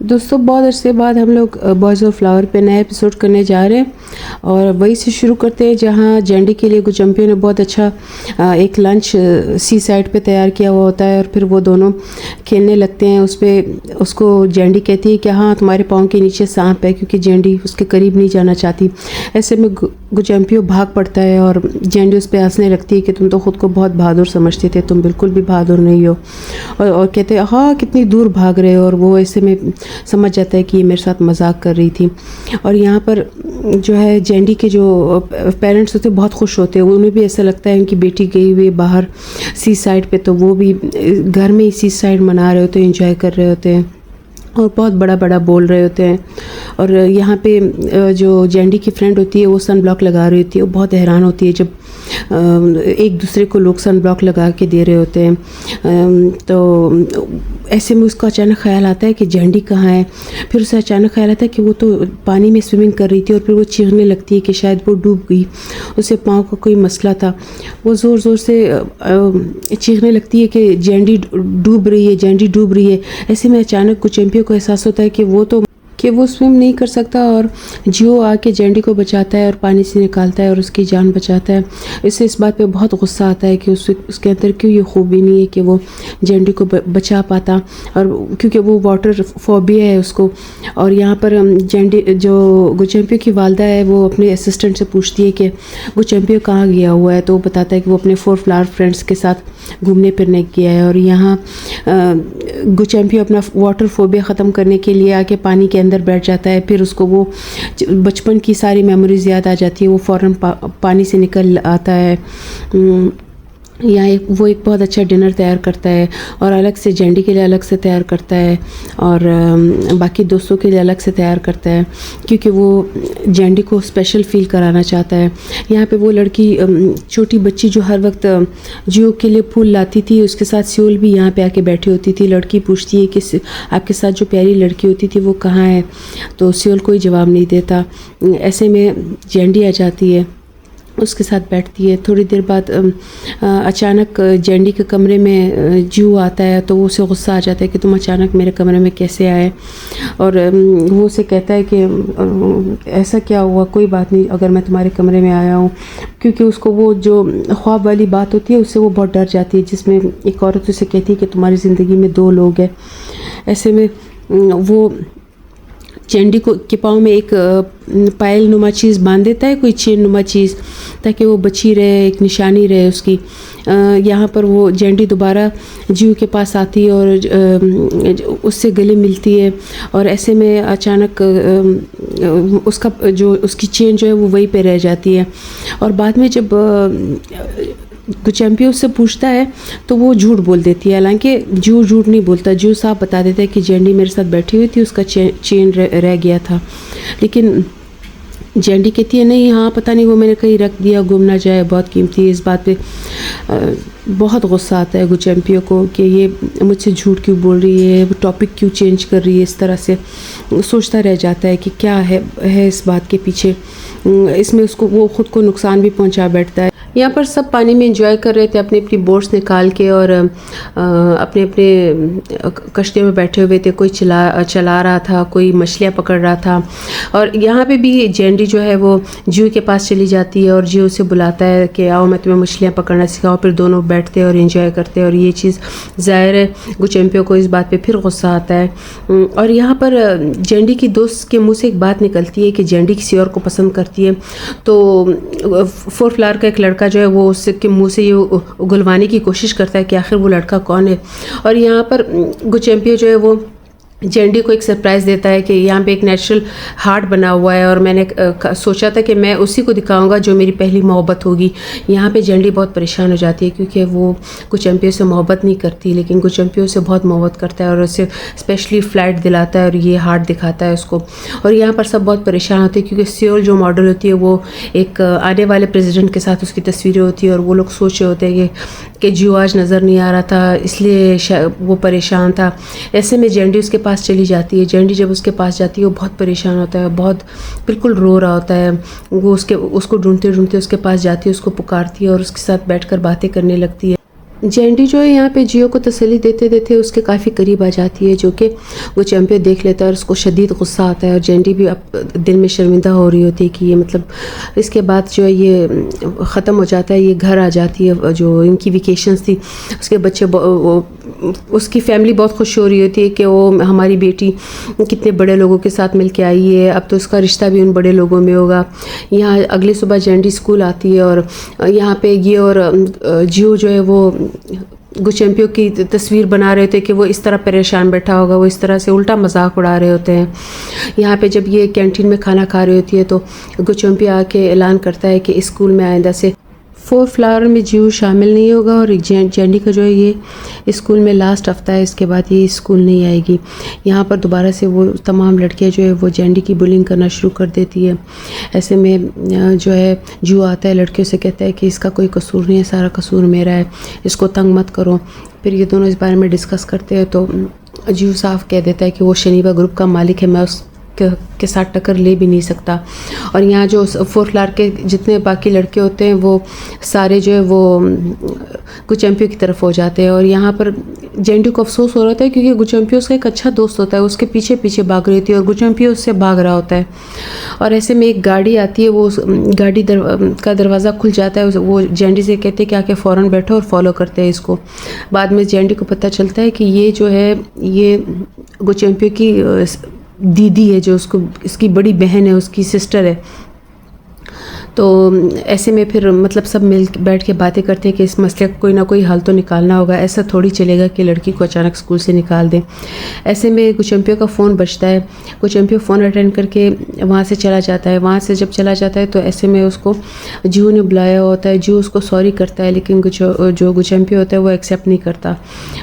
دوستوں بہت عرصے بعد ہم لوگ بوائز آف فلاور پہ نیا ایپیسوڈ کرنے جا رہے ہیں اور وہی سے شروع کرتے ہیں جہاں جینڈی کے لیے گچمپیو نے بہت اچھا ایک لنچ سی سائڈ پہ تیار کیا ہوا ہوتا ہے اور پھر وہ دونوں کھیلنے لگتے ہیں اس پہ. اس کو جینڈی کہتی ہے کہ ہاں تمہارے پاؤں کے نیچے سانپ ہے، کیونکہ جینڈی اس کے قریب نہیں جانا چاہتی. ایسے میں گچمپیو بھاگ پڑتا ہے اور جینڈی اس پہ ہنسنے لگتی ہے کہ تم تو خود کو بہت بہادر سمجھتے تھے، تم بالکل بھی بہادر نہیں ہو. اور کہتے ہیں ہاں کتنی دور بھاگ رہے ہو، اور وہ ایسے میں سمجھ جاتا ہے کہ یہ میرے ساتھ مذاق کر رہی تھی. اور یہاں پر جو ہے جینڈی کے جو پیرنٹس ہوتے ہیں بہت خوش ہوتے ہیں، انہیں بھی ایسا لگتا ہے ان کی بیٹی گئی ہوئی باہر سی سائڈ پہ، تو وہ بھی گھر میں ہی سی سائڈ منا رہے ہوتے ہیں، انجوائے کر رہے ہوتے ہیں اور بہت بڑا بڑا بول رہے ہوتے ہیں. اور یہاں پہ جو جینڈی کی فرینڈ ہوتی ہے وہ سن بلاک لگا رہی ہوتی ہے. وہ بہت حیران ہوتی ہے جب ایک دوسرے کو لوگ سن بلاک لگا کے دے رہے ہوتے ہیں. تو ایسے میں اس کو اچانک خیال آتا ہے کہ جینڈی کہاں ہے. پھر اسے اچانک خیال آتا ہے کہ وہ تو پانی میں سوئمنگ کر رہی تھی، اور پھر وہ چیخنے لگتی ہے کہ شاید وہ ڈوب گئی، اسے پاؤں کا کوئی مسئلہ تھا. وہ زور زور سے چیخنے لگتی ہے کہ جینڈی ڈوب رہی ہے، جینڈی ڈوب رہی ہے. ایسے میں اچانک گچمپیو کو احساس ہوتا ہے کہ وہ سوئم نہیں کر سکتا، اور جیو آ کے جینڈی کو بچاتا ہے اور پانی سے نکالتا ہے اور اس کی جان بچاتا ہے. اسے اس بات پہ بہت غصہ آتا ہے کہ اس کے اندر کیوں یہ خوبی نہیں ہے کہ وہ جینڈی کو بچا پاتا، اور کیونکہ وہ واٹر فوبیا ہے اس کو. اور یہاں پر جینڈی جو گچمپیو کی والدہ ہے وہ اپنے اسسٹنٹ سے پوچھتی ہے کہ گچمپیو کہاں گیا ہوا ہے، تو وہ بتاتا ہے کہ وہ اپنے 4 فلاور فرینڈس کے ساتھ گھومنے پھرنے گیا ہے. اور یہاں گچمپیو اپنا واٹر فوبیا ختم کرنے کے لیے آ کے پانی کے اندر بیٹھ جاتا ہے. پھر اس کو وہ بچپن کی ساری میموریز یاد آ جاتی ہے، وہ فوراً پانی سے نکل آتا ہے. یہاں وہ ایک بہت اچھا ڈنر تیار کرتا ہے، اور الگ سے جینڈی کے لیے الگ سے تیار کرتا ہے اور باقی دوستوں کے لیے الگ سے تیار کرتا ہے، کیونکہ وہ جینڈی کو اسپیشل فیل کرانا چاہتا ہے. یہاں پہ وہ لڑکی چھوٹی بچی جو ہر وقت جیو کے لیے پھول لاتی تھی، اس کے ساتھ سیول بھی یہاں پہ آ کے بیٹھی ہوتی تھی. لڑکی پوچھتی ہے کہ آپ کے ساتھ جو پیاری لڑکی ہوتی تھی وہ کہاں ہے، تو سیول کوئی جواب نہیں دیتا. ایسے میں جینڈی آ جاتی ہے، اس کے ساتھ بیٹھتی ہے. تھوڑی دیر بعد اچانک جینڈی کے کمرے میں جیو آتا ہے، تو وہ اسے غصہ آ جاتا ہے کہ تم اچانک میرے کمرے میں کیسے آئے. اور وہ اسے کہتا ہے کہ ایسا کیا ہوا، کوئی بات نہیں اگر میں تمہارے کمرے میں آیا ہوں، کیونکہ اس کو وہ جو خواب والی بات ہوتی ہے اس سے وہ بہت ڈر جاتی ہے، جس میں ایک عورت اسے کہتی ہے کہ تمہاری زندگی میں 2 لوگ ہیں. ایسے میں وہ جینڈی کے پاؤں میں ایک پائل نما چیز باندھ دیتا ہے، کوئی چین نما چیز، تاکہ وہ بچی رہے، ایک نشانی رہے اس کی. یہاں پر وہ جینڈی دوبارہ جیو کے پاس آتی ہے اور اس سے گلے ملتی ہے. اور ایسے میں اچانک اس کی چین جو ہے وہ وہیں پہ رہ جاتی ہے. اور بعد میں جب گچمپیو سے پوچھتا ہے تو وہ جھوٹ بول دیتی ہے، حالانکہ جیو جھوٹ نہیں بولتا. جیو صاحب بتا دیتا ہے کہ جینڈی میرے ساتھ بیٹھی ہوئی تھی، اس کا چین رہ گیا تھا. لیکن جینڈی کہتی ہے نہیں، ہاں پتہ نہیں وہ میں نے کہیں رکھ دیا، گم نہ جائے، بہت قیمتی ہے. اس بات پہ بہت غصہ آتا ہے گچمپیو کو کہ یہ مجھ سے جھوٹ کیوں بول رہی ہے، وہ ٹاپک کیوں چینج کر رہی ہے. اس طرح سے سوچتا رہ جاتا ہے کہ کیا ہے اس بات کے پیچھے. اس میں وہ خود کو نقصان بھی پہنچا بیٹھتا ہے. یہاں پر سب پانی میں انجوائے کر رہے تھے، اپنی اپنی بوٹس نکال کے، اور اپنے کشتیوں میں بیٹھے ہوئے تھے. کوئی چلا رہا تھا، کوئی مچھلیاں پکڑ رہا تھا. اور یہاں پہ بھی جینڈی جو ہے وہ جیو کے پاس چلی جاتی ہے اور جیو سے بلاتا ہے کہ آؤ میں تمہیں مچھلیاں پکڑنا سکھاؤں. پھر دونوں بیٹھتے اور انجوائے کرتے، اور یہ چیز ظاہر ہے گچمپیو کو اس بات پہ پھر غصہ آتا ہے. اور یہاں پر جینڈی کی دوست کے منہ سے ایک بات نکلتی ہے کہ جینڈی کسی اور کو پسند کرتی ہے. تو 4 فلاور کا ایک لڑکا جو ہے وہ اس کے منہ سے یہ اگلوانے کی کوشش کرتا ہے کہ آخر وہ لڑکا کون ہے. اور یہاں پر گچمپیو جو ہے وہ جینڈی کو ایک سرپرائز دیتا ہے کہ یہاں پہ ایک نیچرل ہارٹ بنا ہوا ہے، اور میں نے سوچا تھا کہ میں اسی کو دکھاؤں گا جو میری پہلی محبت ہوگی. یہاں پہ جینڈی بہت پریشان ہو جاتی ہے کیونکہ وہ گچمپیو سے محبت نہیں کرتی، لیکن گچمپیو سے بہت محبت کرتا ہے اور اسے اسپیشلی فلائٹ دلاتا ہے اور یہ ہارٹ دکھاتا ہے اس کو. اور یہاں پر سب بہت پریشان ہوتے ہیں کیونکہ سیول جو ماڈل ہوتی ہے وہ ایک آنے والے پریزیڈنٹ کے ساتھ اس کی تصویریں ہوتی ہیں، اور وہ لوگ سوچ رہے ہوتے ہیں کہ جیو آج نظر نہیں آ رہا تھا اس لیے وہ پریشان تھا. ایسے میں جینڈی اس کے پاس چلی جاتی ہے. جینڈی جب اس کے پاس جاتی ہے وہ بہت پریشان ہوتا ہے، بہت بالکل رو رہا ہوتا ہے. وہ اس کو ڈھونڈتے ڈھونڈتے اس کے پاس جاتی ہے، اس کو پکارتی ہے اور اس کے ساتھ بیٹھ کر باتیں کرنے لگتی ہے. جینڈی جو ہے یہاں پہ جیو کو تسلی دیتے دیتے اس کے کافی قریب آ جاتی ہے، جو کہ وہ چیمپئن دیکھ لیتا ہے اور اس کو شدید غصہ آتا ہے، اور جینڈی بھی اب دل میں شرمندہ ہو رہی ہوتی ہے کہ یہ مطلب اس کے بعد جو ہے یہ ختم ہو جاتا ہے، یہ گھر آ جاتی ہے، جو ان کی ویکیشنز تھی اس کے بچے اس کی فیملی بہت خوش ہو رہی ہوتی ہے کہ وہ ہماری بیٹی کتنے بڑے لوگوں کے ساتھ مل کے آئی ہے، اب تو اس کا رشتہ بھی ان بڑے لوگوں میں ہوگا۔ یہاں اگلی صبح جینڈی اسکول آتی ہے اور یہاں پہ یہ اور جیو جو ہے وہ گچیمپیو کی تصویر بنا رہے تھے کہ وہ اس طرح پریشان بیٹھا ہوگا، وہ اس طرح سے الٹا مذاق اڑا رہے ہوتے ہیں۔ یہاں پہ جب یہ کینٹین میں کھانا کھا رہی ہوتی ہے تو گچیمپیو آ کے اعلان کرتا ہے کہ اسکول میں آئندہ سے 4 فلاور میں جیو شامل نہیں ہوگا، اور جینڈی کا جو ہے یہ اسکول میں لاسٹ ہفتہ ہے، اس کے بعد یہ اسکول نہیں آئے گی۔ یہاں پر دوبارہ سے وہ تمام لڑکیاں جو ہے وہ جینڈی کی بلنگ کرنا شروع کر دیتی ہے۔ ایسے میں جو ہے جیو آتا ہے، لڑکیوں سے کہتا ہے کہ اس کا کوئی قصور نہیں ہے، سارا قصور میرا ہے، اس کو تنگ مت کرو۔ پھر یہ دونوں اس بارے میں ڈسکس کرتے ہیں تو جیو صاف کہہ دیتا ہے کہ وہ شنیوا گروپ کا مالک ہے، میں اس کے ساتھ ٹکر لے بھی نہیں سکتا۔ اور یہاں جو 4 فلاور کے جتنے باقی لڑکے ہوتے ہیں وہ سارے جو ہے وہ گچیمپیو کی طرف ہو جاتے ہیں، اور یہاں پر جینڈی کو افسوس ہو رہا ہے کیونکہ گچیمپیو اس کا ایک اچھا دوست ہوتا ہے، اس کے پیچھے پیچھے بھاگ رہی تھی اور گچیمپیو اس سے بھاگ رہا ہوتا ہے۔ اور ایسے میں ایک گاڑی آتی ہے، وہ گاڑی کا دروازہ کھل جاتا ہے، وہ جینڈی سے کہتے ہیں کہ آ کے فوراً بیٹھو، اور فالو کرتے ہیں اس کو۔ بعد میں جینڈی کو پتہ چلتا ہے کہ یہ جو ہے یہ گچیمپیو کی دیدی ہے، جو اس کی بڑی بہن ہے، اس کی سسٹر ہے۔ تو ایسے میں پھر مطلب سب مل بیٹھ کے باتیں کرتے ہیں کہ اس مسئلے کا کوئی نہ کوئی حل تو نکالنا ہوگا، ایسا تھوڑی چلے گا کہ لڑکی کو اچانک اسکول سے نکال دیں۔ ایسے میں گچیمپیو کا فون بجتا ہے، گچیمپیو فون اٹینڈ کر کے وہاں سے چلا جاتا ہے۔ وہاں سے جب چلا جاتا ہے تو ایسے میں اس کو جیو نے بلایا ہوتا ہے، جیو اس کو سوری کرتا ہے، لیکن جو گچیمپیو ہوتا ہے وہ ایکسیپٹ نہیں کرتا،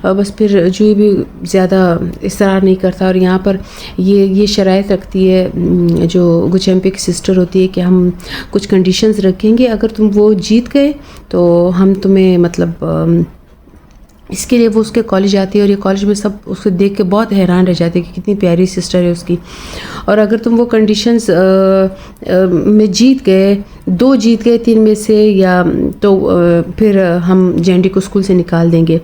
اور بس پھر جیو بھی زیادہ اصرار نہیں کرتا، اور یہاں پر یہ شرائط رکھتی ہے جو گچیمپیو کی سسٹر ہوتی ہے کہ ہم کچھ کنڈیشنز رکھیں گے، اگر تم وہ جیت گئے تو ہم تمہیں مطلب اس کے لیے وہ اس کے کالج آتی ہے، اور یہ کالج میں سب اس کو دیکھ کے بہت حیران رہ جاتے ہیں کہ کتنی پیاری سسٹر ہے اس کی۔ اور اگر تم وہ کنڈیشنز میں جیت گئے، 2 جیت گئے 3 میں سے، یا تو پھر ہم جینڈی کو اسکول سے نکال دیں گے،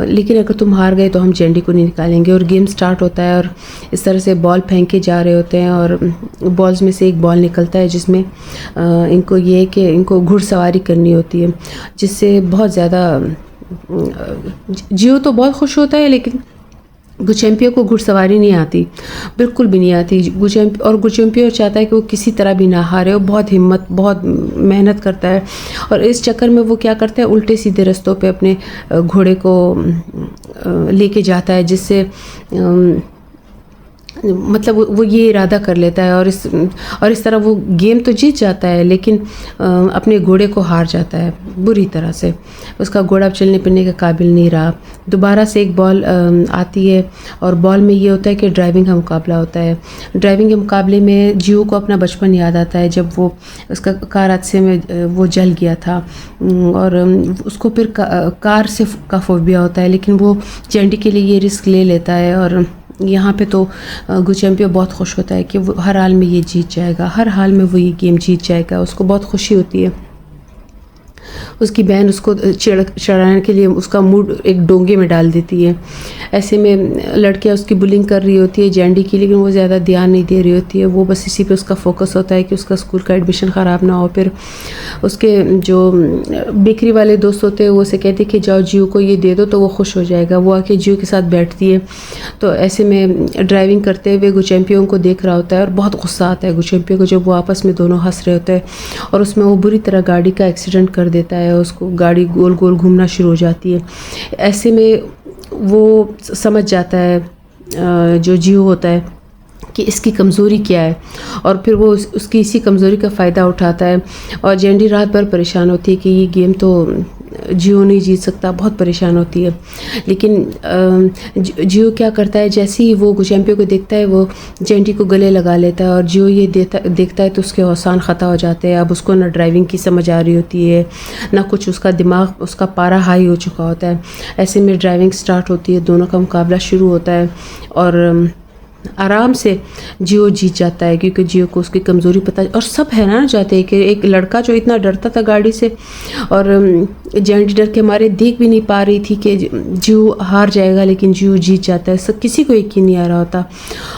لیکن اگر تم ہار گئے تو ہم جینڈی کو نہیں نکالیں گے۔ اور گیم سٹارٹ ہوتا ہے، اور اس طرح سے بال پھینکے جا رہے ہوتے ہیں، اور بالز میں سے ایک بال نکلتا ہے جس میں ان کو یہ ہے کہ ان کو گھڑ سواری کرنی ہوتی ہے، جس سے بہت زیادہ جیو تو بہت خوش ہوتا ہے، لیکن گچیمپیو کو گھڑ سواری نہیں آتی، بالکل بھی نہیں آتی۔ اور گچیمپیو چاہتا ہے کہ وہ کسی طرح بھی نہ ہارے، وہ بہت ہمت بہت محنت کرتا ہے، اور اس چکر میں وہ کیا کرتا ہے الٹے سیدھے رستوں پہ اپنے گھوڑے کو لے کے جاتا ہے، جس سے مطلب وہ یہ ارادہ کر لیتا ہے، اور اس طرح وہ گیم تو جیت جاتا ہے، لیکن اپنے گھوڑے کو ہار جاتا ہے بری طرح سے، اس کا گھوڑا اب چلنے پھرنے کے قابل نہیں رہا۔ دوبارہ سے ایک بال آتی ہے، اور بال میں یہ ہوتا ہے کہ ڈرائیونگ کا مقابلہ ہوتا ہے۔ ڈرائیونگ کے مقابلے میں جیو کو اپنا بچپن یاد آتا ہے، جب وہ اس کا کار حادثے میں وہ جل گیا تھا، اور اس کو پھر کار سے کا فوبیا ہوتا ہے، لیکن وہ جینڈی کے لیے یہ رسک لے لیتا ہے۔ اور یہاں پہ تو گچیمپیو بہت خوش ہوتا ہے کہ وہ ہر حال میں یہ جیت جائے گا، ہر حال میں وہ یہ گیم جیت جائے گا، اس کو بہت خوشی ہوتی ہے۔ اس کی بہن اس کو چڑھانے کے لیے اس کا موڈ ایک ڈونگے میں ڈال دیتی ہے۔ ایسے میں لڑکیاں اس کی بلنگ کر رہی ہوتی ہے جینڈی کی، لیکن وہ زیادہ دھیان نہیں دے رہی ہوتی ہے، وہ بس اسی پہ اس کا فوکس ہوتا ہے کہ اس کا اسکول کا ایڈمیشن خراب نہ ہو۔ پھر اس کے جو بیکری والے دوست ہوتے ہیں وہ اسے کہتے ہیں کہ جاؤ جیو کو یہ دے دو تو وہ خوش ہو جائے گا، وہ آ کے جیو کے ساتھ بیٹھتی ہے۔ تو ایسے میں ڈرائیونگ کرتے ہوئے گچیمپیو کو دیکھ رہا ہوتا ہے، اور بہت غصہ آتا ہے گچیمپیو کو جب وہ آپس میں دونوں ہنس رہے ہوتے ہیں، اور اس میں وہ بری طرح گاڑی کا ایکسیڈنٹ کر دیتا ہے، اس کو گاڑی گول گول گھومنا شروع ہو جاتی ہے۔ ایسے میں وہ سمجھ جاتا ہے جو جیو ہوتا ہے کہ اس کی کمزوری کیا ہے، اور پھر وہ اس کی اسی کمزوری کا فائدہ اٹھاتا ہے۔ اور جینڈی رات بھر پریشان ہوتی ہے کہ یہ گیم تو جیو نہیں جیت سکتا، بہت پریشان ہوتی ہے، لیکن جیو کیا کرتا ہے، جیسے ہی وہ گچیمپیو کو دیکھتا ہے وہ جینڈی کو گلے لگا لیتا ہے، اور جیو یہ دیکھتا ہے تو اس کے حوصان خطا ہو جاتے ہیں۔ اب اس کو نہ ڈرائیونگ کی سمجھ آ رہی ہوتی ہے، نہ کچھ، اس کا دماغ اس کا پارا ہائی ہو چکا ہوتا ہے۔ ایسے میں ڈرائیونگ سٹارٹ ہوتی ہے، دونوں کا مقابلہ شروع ہوتا ہے، اور آرام سے جیو جیت جاتا ہے، کیونکہ جیو کو اس کی کمزوری پتہ، اور سب حیران جاتے ہیں کہ ایک لڑکا جو اتنا ڈرتا تھا گاڑی سے، اور جینڈی ڈر کے مارے دیکھ بھی نہیں پا رہی تھی کہ جیو ہار جائے گا، لیکن جیو جیت جاتا ہے، سب کسی کو یقین نہیں آ رہا ہوتا،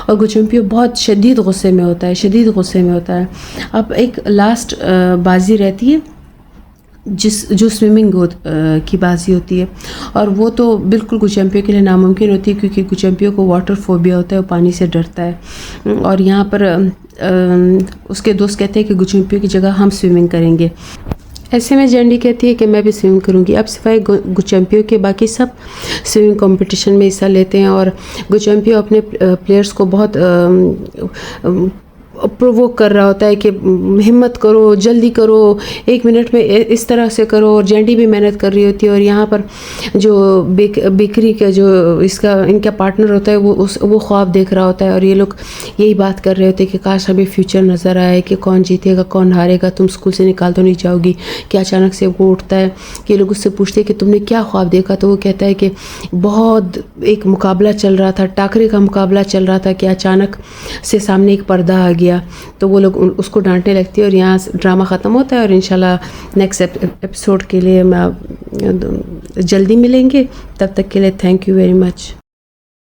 اور گوچمپیو بہت شدید غصے میں ہوتا ہے. اب ایک لاسٹ بازی رہتی ہے جو سوئمنگ کی بازی ہوتی ہے، اور وہ تو بالکل گوچمپیو کے لیے ناممکن ہوتی ہے، کیونکہ گوچمپیو کو واٹر فوبیا ہوتا ہے، وہ پانی سے ڈرتا ہے، اور یہاں پر اس کے دوست کہتے ہیں کہ گوچمپیو کی جگہ ہم سوئمنگ کریں گے. ایسے میں جینڈی کہتی ہے کہ میں بھی سوئمنگ کروں گی. اب سوائے گوچمپیو کے باقی سب سوئمنگ کمپٹیشن میں حصہ لیتے ہیں، اور گوچمپیو اپنے پلیئرز کو بہت پرووک کر رہا ہوتا ہے کہ ہمت کرو، جلدی کرو، 1 منٹ میں اس طرح سے کرو، اور جینڈی بھی محنت کر رہی ہوتی ہے. اور یہاں پر جو بیکری کا جو ان کا پارٹنر ہوتا ہے وہ خواب دیکھ رہا ہوتا ہے، اور یہ لوگ یہی بات کر رہے ہوتے ہیں کہ کاش ہمیں فیوچر نظر آئے کہ کون جیتے گا کون ہارے گا، تم اسکول سے نکال تو نہیں جاؤ گی. کہ اچانک سے وہ اٹھتا ہے کہ یہ لوگ اس سے پوچھتے ہیں کہ تم نے کیا خواب دیکھا، تو وہ کہتا ہے کہ بہت ایک مقابلہ چل رہا تھا، ٹاکرے کا مقابلہ چل رہا تھا، کہ اچانک سے سامنے ایک پردہ آ گیا. تو وہ لوگ اس کو ڈانٹنے لگتی ہے، اور یہاں ڈرامہ ختم ہوتا ہے، اور انشاءاللہ نیکسٹ ایپیسوڈ کے لیے جلدی ملیں گے. تب تک کے لیے تھینک یو ویری مچ.